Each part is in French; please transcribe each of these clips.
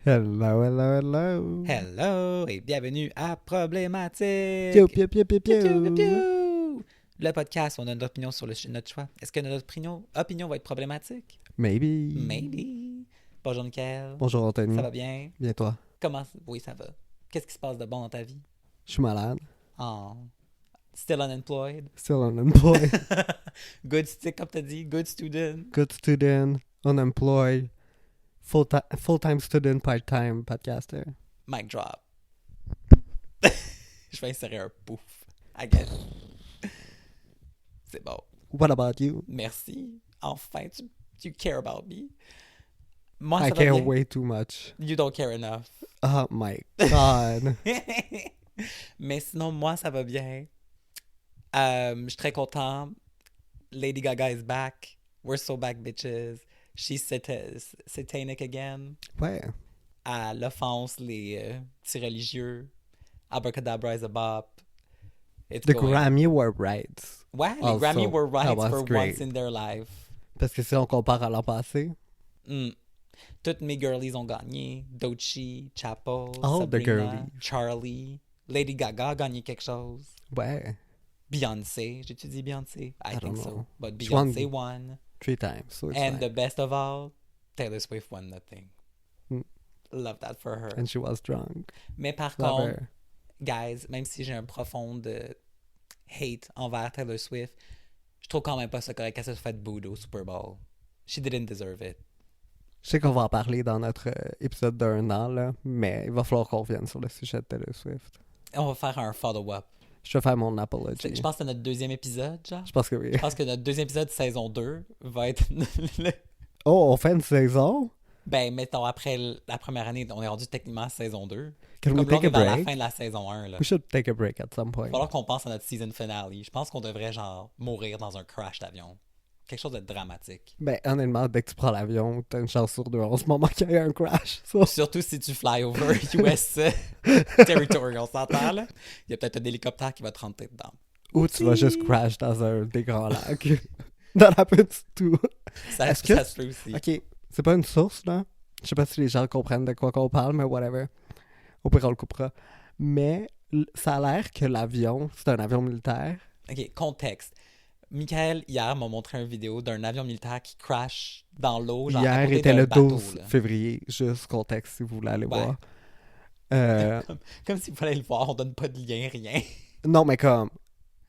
Hello, hello, hello. Hello et bienvenue à Problématique. Piou, piou, piou, piou, Piou, piou, piou, piou. piou. Le podcast où on a notre opinion sur le sujet de notre choix. Est-ce que notre opinion va être problématique? Maybe. Maybe. Bonjour Nickel. Bonjour Ça Anthony. va bien? Bien toi? Comment? Oui, ça va. Qu'est-ce qui se passe de bon dans ta vie? Je suis malade. Oh. Still unemployed? Still unemployed. Good, comme t'as dit, good student. Good student. Unemployed. Full-time student, part-time podcaster. Mic drop. Je vais insérer un pouf. I guess. C'est bon. What about you? Merci. Enfin, tu care about me. Moi, I ça va care bien. way too much. You don't care enough. Oh my god. Mais sinon, moi, ça va bien. Je suis très content. Lady Gaga is back. We're so back, bitches. She's satanic again. Ouais. Elle offense les petits religieux. Abracadabra is a bop. It's The going. Grammy were right. Ouais, les Also, Grammy were right that was for great. once in their life. Parce que si on compare à l'an passé. Mm. Toutes mes girlies ont gagné. Doechii, Chapo, All the Sabrina, girlies. Charlie. Lady Gaga a gagné quelque chose. Ouais. Beyoncé. J'ai-tu dit Beyoncé? I don't think so. know. But She won Beyoncé won. 3 times. So it's And fine. the best of all, Taylor Swift won the thing. Mm. Love that for her. And she was drunk. Mais par Love contre, her. guys, même si j'ai un profond hate envers Taylor Swift, je trouve quand même pas ça correct qu'elle se fait booed au Super Bowl. She didn't deserve it. Je sais qu'on va en parler dans notre épisode d'un an, là, mais il va falloir qu'on revienne sur le sujet de Taylor Swift. On va faire un follow-up. Je vais faire mon apology. Je pense que c'est notre deuxième épisode, genre. Je pense que oui. Je pense que notre deuxième épisode, saison 2, va être... Oh, on fait une saison? Ben, mettons, après la première année, on est rendu techniquement à saison 2. Can we Comme là, on take a est vers la break? fin de la saison 1, là. We should take a break at some point. Il va falloir qu'on pense à notre season finale. Je pense qu'on devrait, genre, mourir dans un crash d'avion. Quelque chose de dramatique. Ben, honnêtement, dès que tu prends l'avion, t'as une chance sur deux en ce moment qu'il y ait un crash. So. Surtout si tu fly over US territory, on s'entend, là. Il y a peut-être un hélicoptère qui va te rentrer dedans. Ou tu vas juste crash dans un des grands lacs. That happens too. Ça Est-ce que se peut aussi. Ok, c'est pas une source, là. Je sais pas si les gens comprennent de quoi qu'on parle, mais whatever. Au pire, on le coupera. Mais ça a l'air que l'avion, c'est un avion militaire. OK, contexte. Michael, hier, m'a montré une vidéo d'un avion militaire qui crash dans l'eau, genre à Hier côté était d'un le bateau, 12 là. février, juste contexte si vous voulez aller Ouais. voir. Euh, Comme s'il fallait le voir, on donne pas de lien, rien. non, mais comme,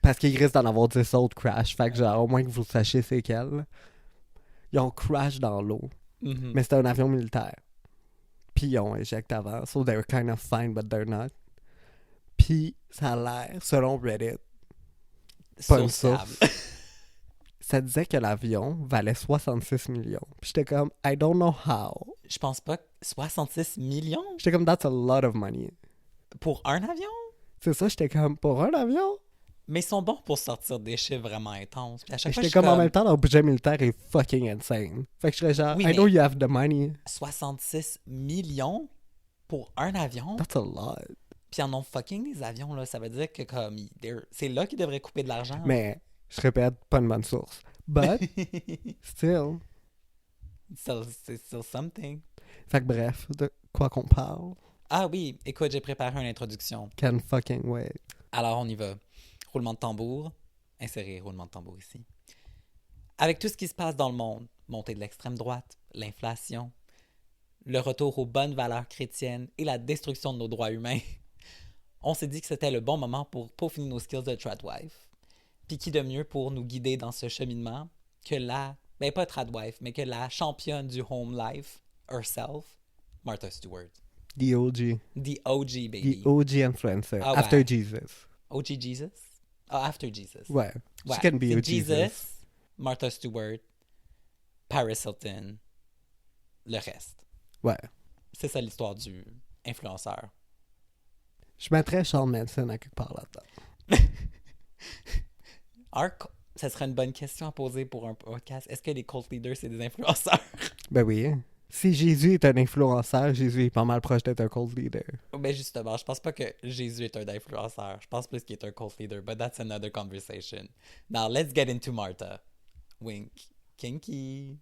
parce qu'il risque d'en avoir 10 autres crash, fait que genre, au moins que vous sachiez c'est quel. Ils ont crash dans l'eau, Mhm. mais c'était un avion militaire. Puis ils ont éjecté avant, so they're kind of fine, but they're not. Puis ça a l'air, selon Reddit, pas une Sociable. source, ça disait que l'avion valait 66 millions. Puis j'étais comme, I don't know how. Je pense pas que 66 millions J'étais comme, that's a lot of money. pour un avion? C'est ça, j'étais comme, pour un avion? Mais ils sont bons pour sortir des chiffres vraiment intenses. Puis à chaque Et fois, j'étais je suis comme, en même temps, leur budget militaire est fucking insane. Fait que je serais genre, Oui, I mais- know you have the money. 66 millions pour un avion? That's a lot. Puis ils en ont fucking des avions, là. Ça veut dire que comme c'est là qu'ils devraient couper de l'argent. Mais, je répète, pas une bonne source. But, still. C'est still something. Fait que bref, de quoi qu'on parle, Ah oui, écoute, j'ai préparé une introduction. can fucking wait. Alors, on y va. Roulement de tambour. Insérer roulement de tambour ici. Avec tout ce qui se passe dans le monde, montée de l'extrême droite, l'inflation, le retour aux bonnes valeurs chrétiennes et la destruction de nos droits humains, on s'est dit que c'était le bon moment pour peaufiner nos skills de tradwife. Puis qui de mieux pour nous guider dans ce cheminement que pas tradwife, mais que la championne du home life, herself, Martha Stewart. The OG. The OG, baby. The OG influencer. Ah After ouais. Jesus. OG Jesus? Ah, After Jesus. Ouais. Ouais. She can be C'est a Jesus. Martha Stewart, Paris Hilton, le reste. Ouais. C'est ça l'histoire du influenceur. Je mettrais Shawn Manson à quelque part là-dedans. Ça serait une bonne question à poser pour un podcast. Est-ce que les cult leaders, c'est des influenceurs? Ben oui. Si Jésus est un influenceur, Jésus est pas mal proche d'être un cult leader. Ben justement, je pense pas que Jésus est un influenceur. Je pense plus qu'il est un cult leader, but that's another conversation. Now, let's get into Martha. Wink. Kinky.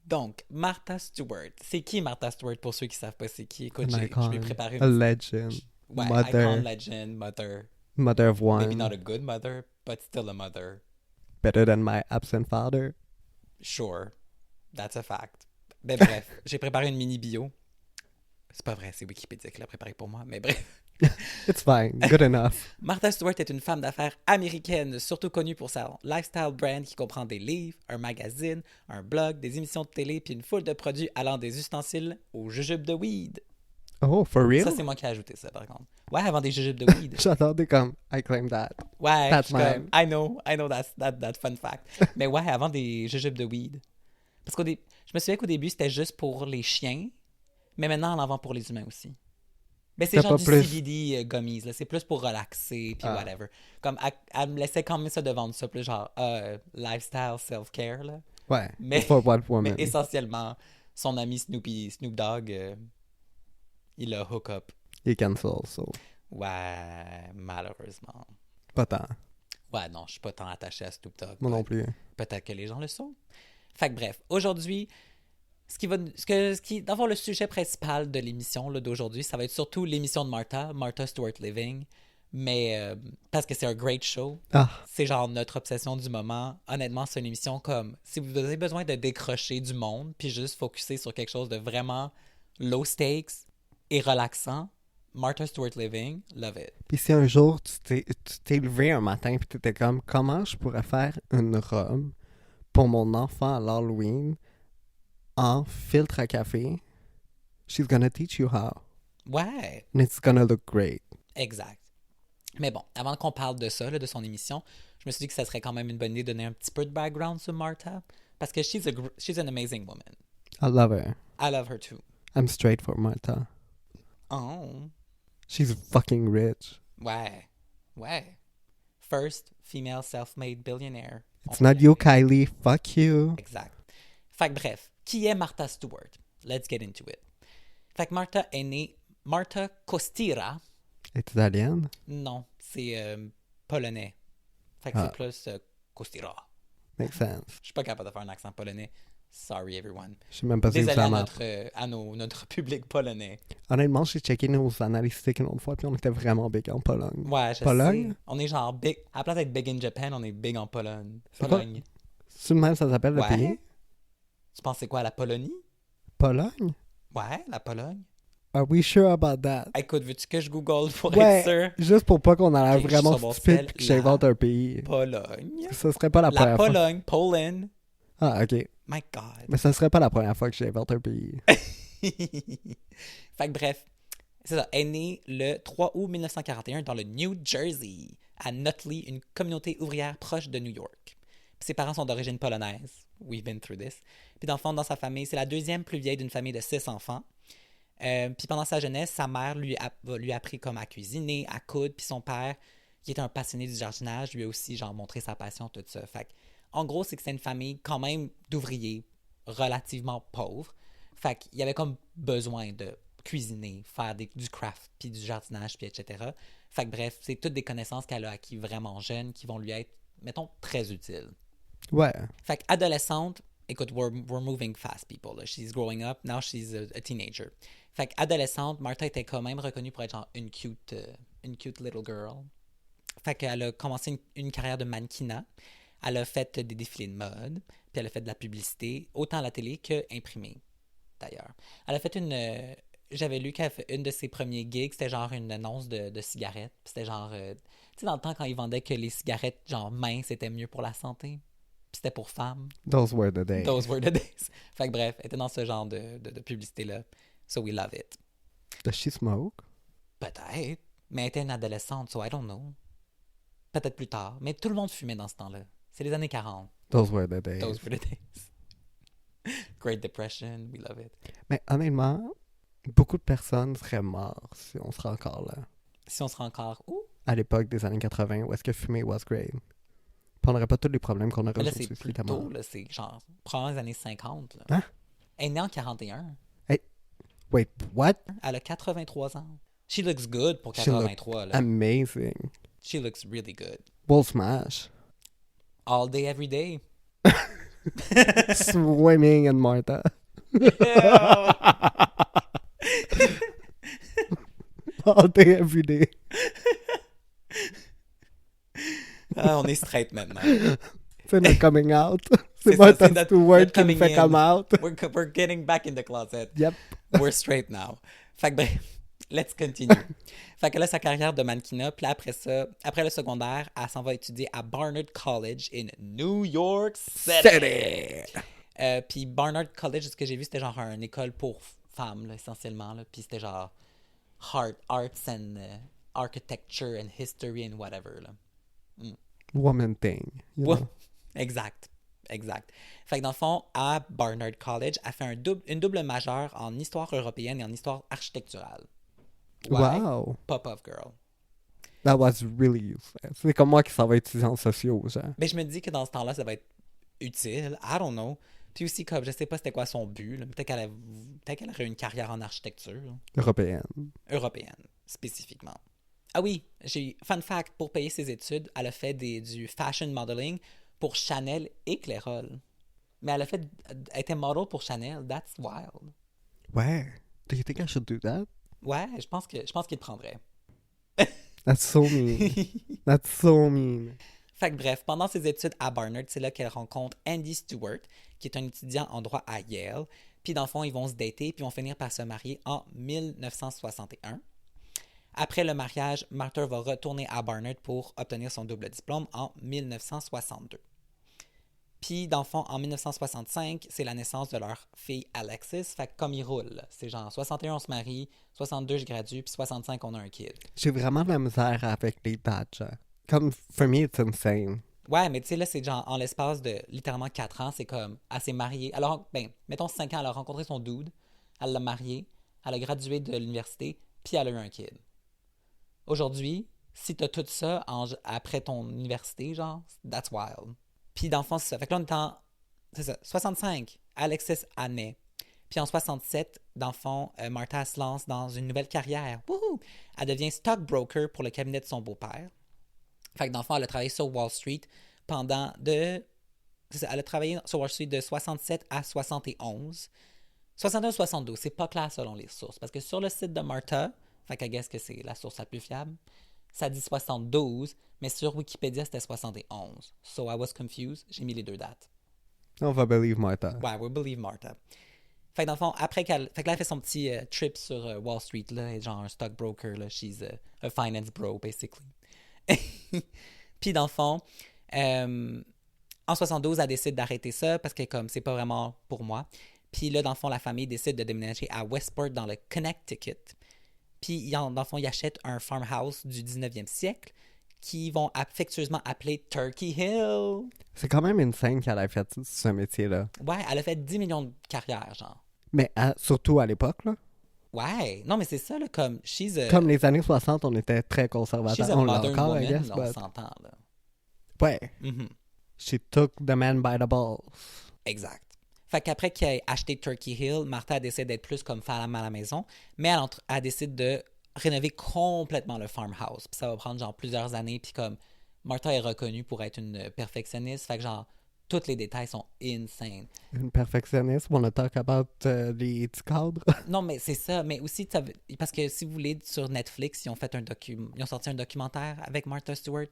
Donc, Martha Stewart. C'est qui Martha Stewart pour ceux qui savent pas c'est qui? Écoute, An je icon, vais préparer a une... legend, Ouais, mother, icon, legend, mother. mother of Maybe one, not a good mother, but still a mother. better than my absent father. Sure. That's a fact. Ben bref, j'ai préparé une mini bio. C'est pas vrai, c'est Wikipédia qui l'a préparé pour moi, mais bref. It's fine, good enough. Martha Stewart est une femme d'affaires américaine, surtout connue pour sa lifestyle brand qui comprend des livres, un magazine, un blog, des émissions de télé, puis une foule de produits allant des ustensiles aux jujubes de weed. Oh, for real? Ça, c'est moi qui ai ajouté ça, par contre. Ouais, avant des jujubes de weed. J'attendais comme, I claim that. Ouais, That's je suis comme, mine. I know that fun fact. Mais ouais, avant des jujubes de weed. Parce je me souviens qu'au début, c'était juste pour les chiens, mais maintenant, on en vend pour les humains aussi. Mais c'est T'as genre pas du plus- CBD gummies, là. C'est plus pour relaxer, puis Ah. whatever. Comme, elle me laissait quand même ça de vendre ça, plus genre lifestyle, self-care, là. Ouais, Mais- for what woman? Mais essentiellement, son ami Snoop Dogg, il l'a hook up. Il est cancel, so. Ouais, malheureusement. Pas tant. Ouais, non, je suis pas tant attaché à Snoop Dogg. Moi non plus. Peut-être que les gens le sont. Fait que bref, aujourd'hui, dans le fond, le sujet principal de l'émission là, d'aujourd'hui, ça va être surtout l'émission de Martha Stewart Living, mais parce que c'est un great show. Ah, C'est genre notre obsession du moment. Honnêtement, c'est une émission comme si vous avez besoin de décrocher du monde, puis juste focuser sur quelque chose de vraiment low stakes et relaxant. Martha Stewart Living, love it. puis si un jour tu t'es levé un matin puis t'étais comme, comment je pourrais faire une robe pour mon enfant à l'Halloween en filtre à café? She's gonna teach you how. Ouais, And it's gonna look great. exact. Mais bon, avant qu'on parle de ça, là, de son émission, je me suis dit que ça serait quand même une bonne idée de donner un petit peu de background sur Martha. Parce que she's an amazing woman. I love her. I love her too. I'm straight for Martha. Oh, She's fucking rich. ouais, ouais. First female self-made billionaire. It's not you, Kylie. Fuck you. Exact. Fait que bref, qui est Martha Stewart? Let's get into it. Fait que Martha est née Martha Kostira. Est italienne? Non, c'est polonais. Fait que Ah. c'est plus Kostira. Makes sense. Je suis pas capable de faire un accent polonais. Sorry everyone. Je sais même pas si Désolé ça à marche. notre public polonais. Honnêtement, j'ai checké nos analytiques une autre fois, puis on était vraiment big en Pologne. Ouais, je Pologne? sais. On est genre big. À la place d'être big in Japan, on est big en Pologne. C'est quoi? Pologne. C'est le même, ça s'appelle le Ouais. pays? Tu penses c'est quoi, la Polonie? Pologne? Ouais, la Pologne. Are we sure about that? Écoute, veux-tu que je google pour Ouais. être sûr? Juste pour pas qu'on a l'air Ok, je suis vraiment sur mon stupide sel, puis que j'invente un pays. Pologne. Ce serait pas la La première fois. Pologne, Poland. Ah, ok. My God. Mais ce serait pas la première fois que j'invente un pays. Fait que bref, c'est ça. Elle est née le 3 août 1941 dans le New Jersey, à Nutley, une communauté ouvrière proche de New York. Puis ses parents sont d'origine polonaise. We've been through this. Puis dans le fond, dans sa famille, c'est la deuxième plus vieille d'une famille de 6 enfants. Puis pendant sa jeunesse, sa mère lui a appris comme à cuisiner, à coudre. Puis son père, qui était un passionné du jardinage, lui a aussi genre montré sa passion, tout ça. Fait que, en gros, c'est que c'est une famille quand même d'ouvriers relativement pauvres. Fait qu'il y avait comme besoin de cuisiner, faire du craft, puis du jardinage, puis etc. Fait que bref, c'est toutes des connaissances qu'elle a acquises vraiment jeune qui vont lui être, mettons, très utiles. Ouais. Fait qu'adolescente, écoute, we're moving fast, people. Là. She's growing up, now she's a teenager. Fait qu'adolescente, Martha était quand même reconnue pour être genre une cute little girl. Fait qu'elle a commencé une carrière de mannequinat. Elle a fait des défilés de mode, puis elle a fait de la publicité, autant à la télé que imprimée, d'ailleurs. Elle a fait j'avais lu qu'elle a fait une de ses premiers gigs, c'était genre une annonce de cigarettes. Puis c'était genre, tu sais, dans le temps quand ils vendaient que les cigarettes, genre minces, étaient mieux pour la santé. Puis c'était pour femmes. Those were the days. Those were the days. Fait que bref, elle était dans ce genre de publicité-là. So we love it. Does she smoke? Peut-être. Mais elle était une adolescente, so I don't know. Peut-être plus tard. Mais tout le monde fumait dans ce temps-là. C'est les années 40. Those were the days. Those were the days. Great Depression, we love it. Mais honnêtement, beaucoup de personnes seraient mortes si on serait encore là. Si on sera encore... Ouh! À l'époque des années 80, où est-ce que fumer was great. Puis on n'aurait pas tous les problèmes qu'on aurait Mais là, aujourd'hui c'est si plus c'était tôt, mort. là. C'est genre, probablement les années 50, là. Hein? Elle est née en 41. Wait, what? Elle a 83 ans. She looks good pour She look 83, là. Amazing. She looks really good. We'll smash. All day, every day. Swimming in Martha. All day, every day. Ah, on est straight maintenant. C'est notre coming out. C'est C'est ça, Martha c'est notre Stewart qui coming me fait in. come out. We're getting back in the closet. Yep. We're straight now. Fait que bref, let's continue. Fait que là, sa carrière de mannequinat, puis là, après ça, après le secondaire, elle s'en va étudier à Barnard College in New York City. Puis Barnard College, ce que j'ai vu, c'était genre une école pour femmes, là, essentiellement. Là. Puis c'était genre arts and architecture and history and whatever. Là. Woman thing. You Ouais, know. exact. Fait que dans le fond, à Barnard College, elle fait une double majeure en histoire européenne et en histoire architecturale. Ouais, Wow. pop-off girl. That was really useless. C'est comme moi qui s'en va étudier en sociaux, genre. Mais je me dis que dans ce temps-là, ça va être utile. I don't know. Puis aussi, comme je sais pas c'était quoi son but. Là. Peut-être qu'elle aurait une carrière en architecture. Européenne. Européenne, spécifiquement. Ah oui, fun fact, pour payer ses études, elle a fait du fashion modeling pour Chanel et Clairol. Mais elle était model pour Chanel. That's wild. Ouais. Do you think I should do that? Ouais, je pense qu'il le prendrait. That's so mean. That's so mean. Fait que bref, pendant ses études à Barnard, c'est là qu'elle rencontre Andy Stewart, qui est un étudiant en droit à Yale. Puis dans le fond, ils vont se dater, puis vont finir par se marier en 1961. Après le mariage, Martha va retourner à Barnard pour obtenir son double diplôme en 1962. Puis, dans le fond, en 1965, c'est la naissance de leur fille Alexis. Fait que comme ils roulent, là, c'est genre 61, on se marie, 62, je gradue, puis 65, on a un kid. J'ai vraiment de la misère avec les dates, genre. Comme, for me, it's insane. Ouais, mais tu sais, là, c'est genre en l'espace de littéralement 4 ans, c'est comme, elle s'est mariée. Alors, ben, mettons 5 ans, elle a rencontré son dude, elle l'a marié, elle a gradué de l'université, puis elle a eu un kid. Aujourd'hui, si t'as tout ça après ton université, genre, that's wild. Puis dans le fond, c'est ça. Fait que là, on est en, c'est ça, 65, Alexis a naît. Puis en 67, dans le fond, Martha se lance dans une nouvelle carrière. Wouhou! Elle devient stockbroker pour le cabinet de son beau-père. Fait que dans le fond, elle a travaillé sur Wall Street pendant de... C'est ça, elle a travaillé sur Wall Street de 67 à 71. 71-72, c'est pas clair selon les sources. Parce que sur le site de Martha, fait que I guess que c'est la source la plus fiable, ça dit 72, mais sur Wikipédia, c'était 71. So I was confused. J'ai mis les deux dates. On va believe Martha. Ouais, we believe Martha. Fait que dans le fond, après qu'elle... Fait que là, elle fait son petit trip sur Wall Street, là, et genre un stockbroker, là. She's a finance bro, basically. Puis dans le fond, en 72, elle décide d'arrêter ça parce que comme c'est pas vraiment pour moi. Puis là, dans le fond, la famille décide de déménager à Westport, dans le Connecticut. Puis dans le fond, ils achètent un farmhouse du 19e siècle qu'ils vont affectueusement appeler Turkey Hill. C'est quand même insane qu'elle ait fait ce métier-là. Ouais, elle a fait 10 millions de carrières, genre. Mais surtout à l'époque, là. Ouais, non, mais c'est ça, là, comme, Comme les années 60, on était très conservateurs. she's a On l'a modern encore, woman, I guess, là, on but... s'entend, là. Ouais. Mhm. She took the man by the balls. Exact. Fait qu'après qu'elle ait acheté Turkey Hill, Martha décide d'être plus comme femme à la maison, mais elle décide de rénover complètement le farmhouse. Puis ça va prendre genre plusieurs années, puis comme Martha est reconnue pour être une perfectionniste, fait que genre tous les détails sont insane. Une perfectionniste. Wanna talk about les petits cadres? Non, mais c'est ça, mais aussi parce que si vous voulez, sur Netflix, ils ont sorti un documentaire avec Martha Stewart.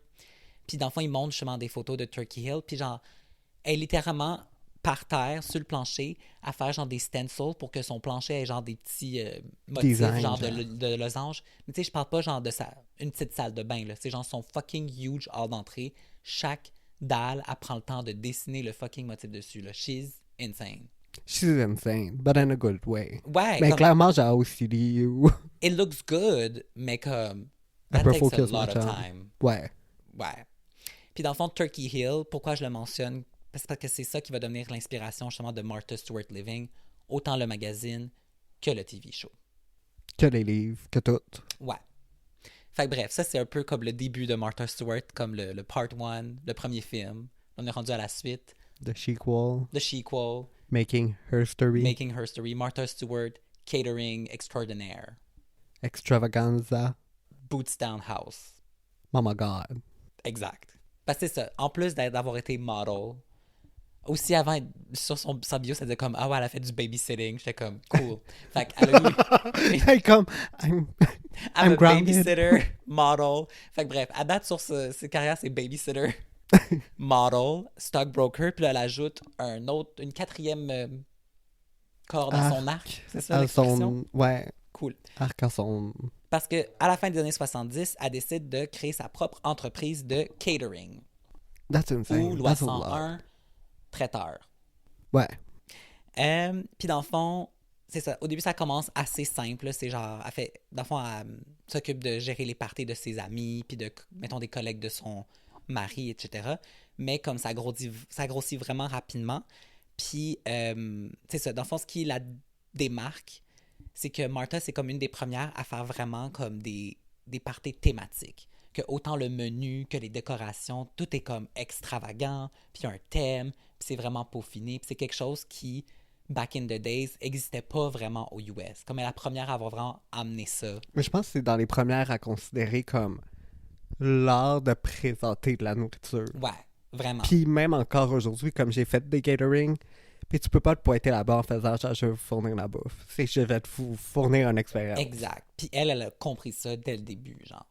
Puis dans le fond, ils montrent justement des photos de Turkey Hill, puis genre elle est littéralement par terre, sur le plancher, à faire genre des stencils pour que son plancher ait genre des petits motifs, Design, genre genre. de losange. Mais tu sais, je parle pas genre de une petite salle de bain, là. C'est genre son fucking huge hall d'entrée. Chaque dalle, elle prend le temps de dessiner le fucking motif dessus, là. She's insane. She's insane, but in a good way. Ouais, Mais comme, clairement, j'ai OCD ou... it looks good, mais comme, Elle that peut takes a focus lot of longtemps. time. Ouais. Ouais. Puis dans le fond, Turkey Hill, pourquoi je le mentionne? Parce que c'est ça qui va devenir l'inspiration justement de Martha Stewart Living, autant le magazine que le TV show. Que les livres, que tout. Ouais. Fait que bref, ça c'est un peu comme le début de Martha Stewart, comme le part 1, le premier film. On est rendu à la suite. The sequel. The sequel, Making Her Story. Making Her Story, Martha Stewart, Catering Extraordinaire, Extravaganza. Boots Down House. Oh my God. Exact. Parce que c'est ça. En plus d'avoir été model, Aussi, avant, sur sa bio, ça disait comme, ah ouais, elle a fait du babysitting. J'étais comme, cool. Fait qu'elle a eu, Hey, comme, I'm, I'm I'm a grounded. babysitter, model. Fait que bref, à date, sur ses carrières, c'est babysitter, model, stockbroker. Puis là, elle ajoute une quatrième corde à son arc. Arc C'est ça à l'expression? son... Ouais, Cool. arc à son... Parce que à la fin des années 70, elle décide de créer sa propre entreprise de catering That's ou insane. loi That's a lot. 101, traiteur. Ouais. Puis dans le fond, c'est ça. Au début, ça commence assez simple. C'est genre, dans le fond, elle s'occupe de gérer les parties de ses amis, puis de, mettons, des collègues de son mari, etc. Mais comme ça grossit vraiment rapidement. Puis, c'est ça. Dans le fond, ce qui la démarque, c'est que Martha, c'est comme une des premières à faire vraiment comme des parties thématiques. Que autant le menu que les décorations, tout est comme extravagant, puis il y a un thème, puis c'est vraiment peaufiné, puis c'est quelque chose qui, back in the days, n'existait pas vraiment aux US. Comme elle est la première à avoir vraiment amené ça. Mais je pense que c'est dans les premières à considérer comme l'art de présenter de la nourriture. Ouais, vraiment. Puis même encore aujourd'hui, comme j'ai fait des catering, puis tu peux pas te pointer là-bas en faisant genre, je vais vous fournir la bouffe. C'est je vais te fournir une expérience. Exact. Puis elle a compris ça dès le début, genre.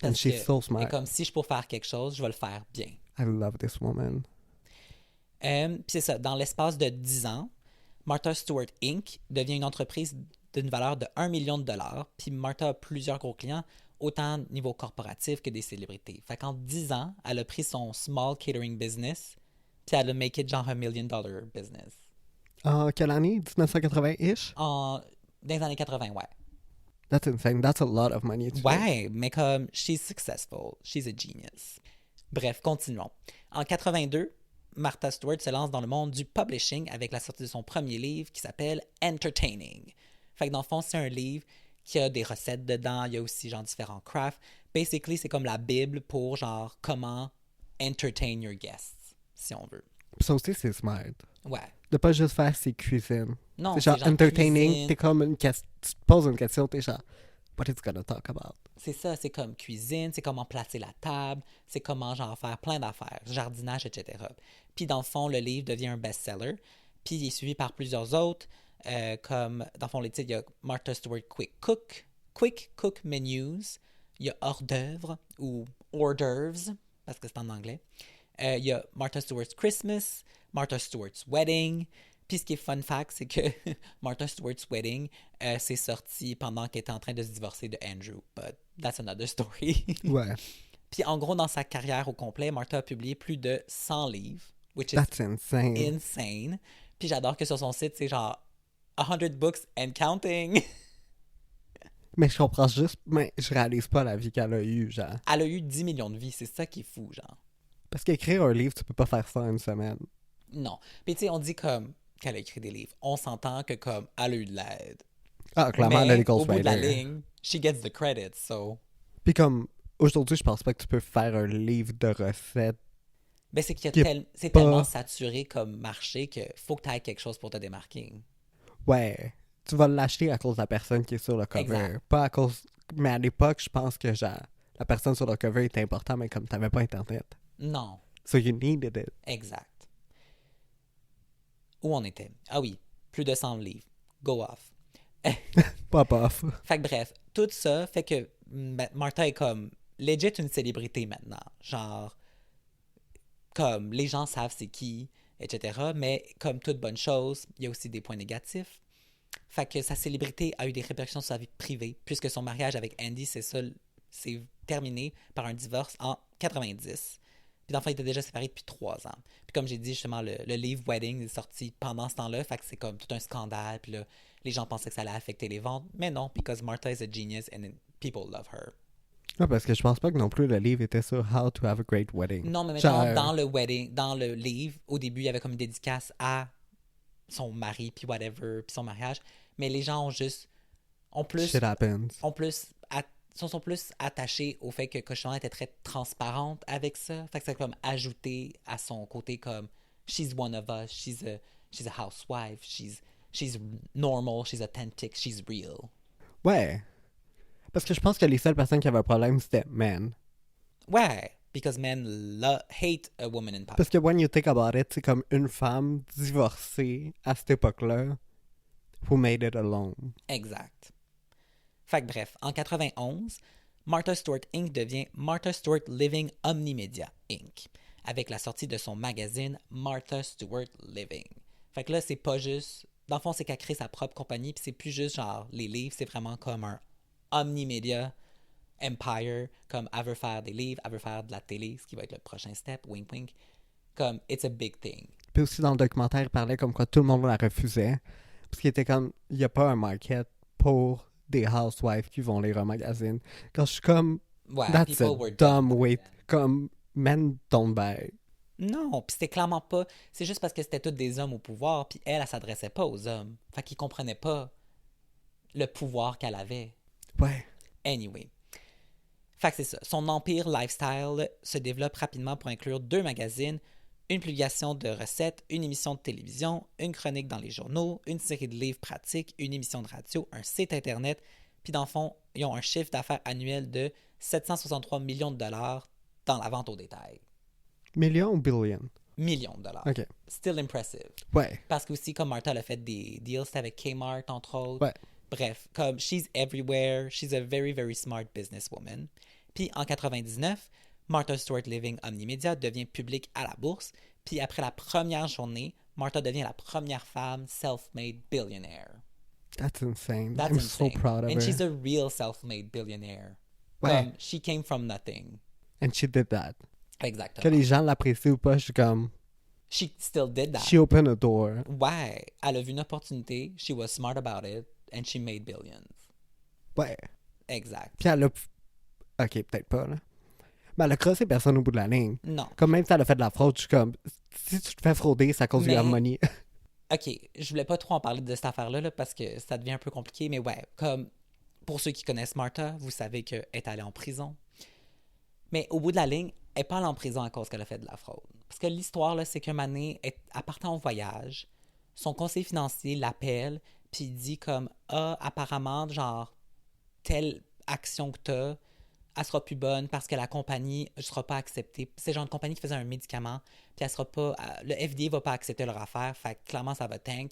And Parce she's so que, smart. et comme si je peux faire quelque chose, je vais le faire bien. I love this woman. Puis c'est ça, dans l'espace de 10 ans, Martha Stewart Inc. devient une entreprise d'une valeur de 1 million de dollars. Puis Martha a plusieurs gros clients, autant au niveau corporatif que des célébrités. Fait qu'en 10 ans, elle a pris son small catering business, puis elle a make it genre $1 million business. En quelle année? 1980-ish? Dans les années 80, ouais. That's insane. That's a lot of money. Ouais, mais comme, she's successful. She's a genius. Bref, continuons. En 82, Martha Stewart se lance dans le monde du publishing avec la sortie de son premier livre qui s'appelle Entertaining. Fait que dans le fond, c'est un livre qui a des recettes dedans, il y a aussi genre différents crafts. Basically, c'est comme la Bible pour genre comment entertain your guests, si on veut. Ça aussi, c'est smart. Ouais. De pas juste faire ses cuisines. Non, C'est genre entertaining, cuisine. t'es comme tu te poses une question, t'es genre, what is gonna talk about? C'est ça, c'est comme cuisine, c'est comment placer la table, c'est comment genre faire plein d'affaires, jardinage, etc. Puis dans le fond, le livre devient un best-seller, puis il est suivi par plusieurs autres, comme dans le fond, les titres, il y a Martha Stewart Quick Cook Menus, il y a hors d'œuvre ou hors d'oeuvres, parce que c'est en anglais. Il y a Martha Stewart's Christmas, Martha Stewart's Wedding. Puis ce qui est fun fact, c'est que Martha Stewart's Wedding, c'est sorti pendant qu'elle était en train de se divorcer de Andrew. But that's another story. Ouais. Puis en gros, dans sa carrière au complet, Martha a publié plus de 100 livres, which is That's insane. insane. Puis j'adore que sur son site, c'est genre 100 books and counting. Mais je comprends juste, mais je réalise pas la vie qu'elle a eue, genre. Elle a eu 10 millions de vies, c'est ça qui est fou, genre. Parce qu'écrire un livre, tu peux pas faire ça en une semaine. Non. Puis tu sais, on dit comme qu'elle a écrit des livres. On s'entend que comme elle a eu de l'aide. Ah, clairement, elle a Mais des au bout de la ghostwriters. ligne, she gets the credit, so... Puis comme, aujourd'hui, je pense pas que tu peux faire un livre de recettes. Ben c'est qu'il y a Qui est c'est pas- tellement saturé comme marché que faut que tu aies quelque chose pour te démarquer. Ouais. Tu vas l'acheter à cause de la personne qui est sur le cover. Exact. Pas à cause... Mais à l'époque, je pense que genre, la personne sur le cover était importante, mais comme t'avais pas Internet. Non, So you needed it. exact. Où on était? Ah oui, plus de 100 livres. Go off. Pop off. Fait que bref, tout ça fait que Martha est comme legit une célébrité maintenant. Genre, comme les gens savent c'est qui, etc. Mais comme toute bonne chose, il y a aussi des points négatifs. Fait que sa célébrité a eu des répercussions sur sa vie privée, puisque son mariage avec Andy, c'est terminé par un divorce en 90. Puis l'enfant était déjà séparé depuis 3 ans. Puis comme j'ai dit, justement, le livre Wedding est sorti pendant ce temps-là, fait que c'est comme tout un scandale. Puis là, les gens pensaient que ça allait affecter les ventes, mais non, because Martha is a genius and people love her. Ouais, parce que je pense pas que non plus le livre était sur How to have a great wedding. Non, mais maintenant, Genre, dans le livre, au début, il y avait comme une dédicace à son mari, puis whatever, puis son mariage. Mais les gens ont plus shit happens. sont plus attachés au fait que Cochon était très transparente avec ça. Fait que ça a comme ajouté à son côté comme she's one of us, she's a housewife, she's normal, she's authentic, she's real. Ouais. Parce que je pense que les seules personnes qui avaient un problème, c'était man. Ouais, because men hate a woman in power. Parce que when you think about it, c'est comme une femme divorcée à cette époque-là who made it alone. Exact. Fait que bref, en 91, Martha Stewart Inc. devient Martha Stewart Living Omnimedia Inc. avec la sortie de son magazine Martha Stewart Living. Fait que là, c'est pas juste... Dans le fond, c'est qu'elle crée sa propre compagnie, puis c'est plus juste genre les livres, c'est vraiment comme un omnimedia empire, comme elle veut faire des livres, elle veut faire de la télé, ce qui va être le prochain step, wink wink. Comme, it's a big thing. Puis aussi dans le documentaire, il parlait comme quoi tout le monde la refusait. Parce qu'il était comme, il n'y a pas un market pour des housewives qui vont lire un magazine. Quand je suis comme, Ouais, that's people a were dumb dumb way, back then. comme, men don't buy. Non, puis c'était clairement pas... C'est juste parce que c'était tous des hommes au pouvoir, puis elle s'adressait pas aux hommes. Fait qu'ils comprenaient pas le pouvoir qu'elle avait. Ouais. Anyway. Fait que c'est ça. Son empire lifestyle se développe rapidement pour inclure 2 magazines, une publication de recettes, une émission de télévision, une chronique dans les journaux, une série de livres pratiques, une émission de radio, un site internet, puis dans le fond, ils ont un chiffre d'affaires annuel de 763 millions de dollars dans la vente au détail. Million ou billion? Millions de dollars. OK. Still impressive. Ouais. Parce que aussi, comme Martha, elle a fait des deals, c'était avec Kmart, entre autres. Ouais. Bref, comme she's everywhere, she's a very, very smart businesswoman. Puis en 99, Martha Stewart Living Omnimedia devient public à la bourse. Puis après la première journée, Martha devient la première femme self-made billionaire. That's insane. That's I'm insane. so proud of And her. she's a real self-made billionaire. Ouais. Comme, she came from nothing. And she did that. Que Exactement. les gens l'apprécient ou pas, je suis comme, She still did that. she opened a door. Ouais, elle a vu une opportunité, she was smart about it, and she made billions. Ouais. Exact. Puis elle a... OK, peut-être pas, là. Mais elle a crossé personne au bout de la ligne. Non. Comme même si elle a fait de la fraude, je suis comme, si tu te fais frauder, c'est à cause du Mais- harmonie. OK, je voulais pas trop en parler de cette affaire-là là, parce que ça devient un peu compliqué, mais ouais, comme pour ceux qui connaissent Martha, vous savez qu'elle est allée en prison. Mais au bout de la ligne, elle n'est pas allée en prison à cause qu'elle a fait de la fraude. Parce que l'histoire, là, c'est qu'un moment donné, elle partait en voyage, son conseiller financier l'appelle, puis il dit comme, ah, apparemment, genre, telle action que t'as, elle sera plus bonne parce que la compagnie ne sera pas acceptée. C'est genre une compagnie qui faisait un médicament, puis elle sera pas, le FDA va pas accepter leur affaire, fait que clairement ça va tank,